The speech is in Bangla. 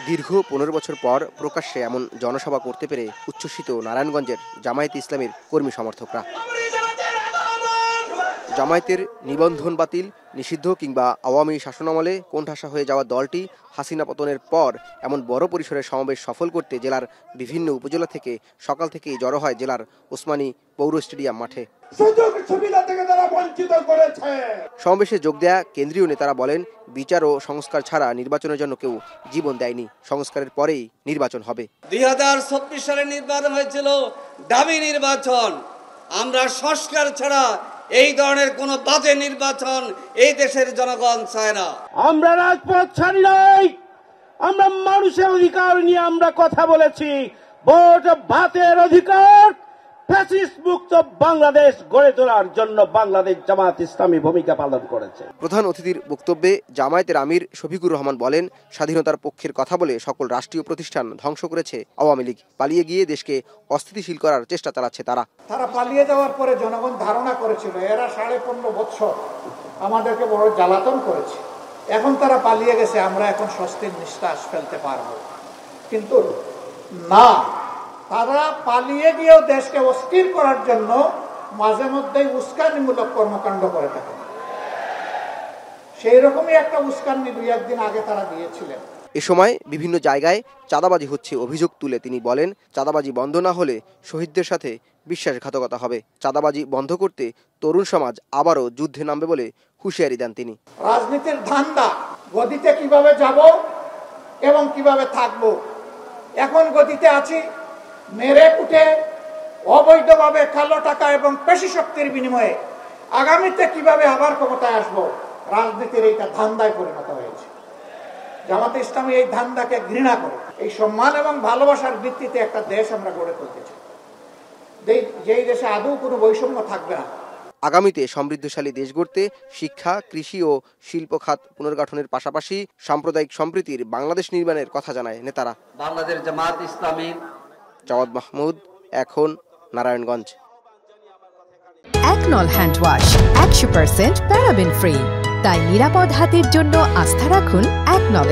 দীর্ঘ 15 বছর পর প্রকাশ্যে এমন জনসভা করতে পেরে উচ্ছ্বসিত নারায়ণগঞ্জের জামায়াতে ইসলামীর কর্মী সমর্থকরা। জামায়াতের নিবন্ধন বাতিল, নিষিদ্ধ কিংবা আওয়ামী শাসনামলে কোণঠাসা হয়ে যাওয়া দলটি হাসিনা পতনের পর এমন বড় পরিসরের সমাবেশ সফল করতে জেলার বিভিন্ন উপজেলা থেকে সকাল থেকেই জড়ো হয় জেলার ওসমানী পৌর স্টেডিয়াম মাঠে। সমাবেশে যোগ দেয়া কেন্দ্রীয় নেতারা বলেন, বিচার ও সংস্কার ছাড়া নির্বাচনের জন্য কেউ জীবন দেয়নি, সংস্কারের পরেই নির্বাচন হবে। 2024 সালে নির্বাচন হয়েছিল দাবি নির্বাচন। আমরা সংস্কার ছাড়া এই ধরনের কোন বাজে নির্বাচন এই দেশের জনগণ চায় না। আমরা রাজপথ ছাড়ি নাই, আমরা মানুষের অধিকার নিয়ে আমরা কথা বলেছি। ভোট ভাতের অধিকার, ফ্যাসিস্ট মুক্ত বাংলাদেশ গড়ে তোলার জন্য বাংলাদেশ জামায়াত ইসলামী ভূমিকা পালন করেছে। প্রধান অতিথির বক্তব্যে জামায়াতের আমির শফিকুর রহমান বলেন, স্বাধীনতার পক্ষের কথা বলে সকল রাষ্ট্রীয় প্রতিষ্ঠান ধ্বংস করেছে আওয়ামী লীগ। পালিয়ে গিয়ে দেশকে অস্থিতিশীল করার চেষ্টা চালাচ্ছে তারা। পালিয়ে যাওয়ার পরে জনগণ ধারণা করেছিল এরা 15.5 বছর আমাদেরকে বড় জ্বালাতন করেছে, এখন তারা পালিয়ে গেছে, আমরা এখন স্বস্তির নিঃশ্বাস ফেলতে পারবো। কিন্তু না, তারা পালিয়ে গিয়েও দেশকে অস্থির করার জন্য মাঝে মধ্যেই উস্কানিমূলক কর্মকাণ্ড করে থাকে। সেই রকমই একটা উস্কানি 2-1 দিন আগে তারা দিয়েছিলেন। এ সময় বিভিন্ন জায়গায় চাঁদাবাজি হচ্ছে অভিযোগ তুলে তিনি বলেন, চাঁদাবাজি বন্ধ না হলে শহীদদের সাথে বিশ্বাসঘাতকতা হবে। চাঁদাবাজি বন্ধ করতে তরুণ সমাজ আবারও যুদ্ধে নামবে বলে হুঁশিয়ারি দেন তিনি। রাজনীতির ধান্দা, গদিতে কিভাবে যাব এবং কিভাবে থাকব। এখন গদিতে আছি, মেরে কুটে অবৈধভাবে কালো টাকা এবং পেশি শক্তির বিনিময়ে আগামীতে কিভাবে আবার ক্ষমতায় আসবো, রাজনীতির এইটা ধান্দায় পরিণত হয়েছে। জামায়াতে ইসলামী এই ধান্দাকে ঘৃণা করে এই সম্মান এবং ভালোবাসার ভিত্তিতে একটা দেশ আমরা গড়ে তুলতে চাই, যেই দেশে আদৌ কোনো বৈষম্য থাকবে না। আগামীতে সমৃদ্ধশালী দেশ গড়তে শিক্ষা, কৃষি ও শিল্প খাত পুনর্গঠনের পাশাপাশি সাম্প্রদায়িক সম্প্রীতির বাংলাদেশ নির্মাণের কথা জানায় নেতারা। বাংলাদেশ জামায়াত ইসলামী। জাওয়াদ মাহমুদ, এখন নারায়ণগঞ্জ। একনল হ্যান্ড ওয়াশ 100% প্যারাবেন ফ্রি, তাই নিরাপদ হাতের জন্য আস্থা রাখুন একনলে।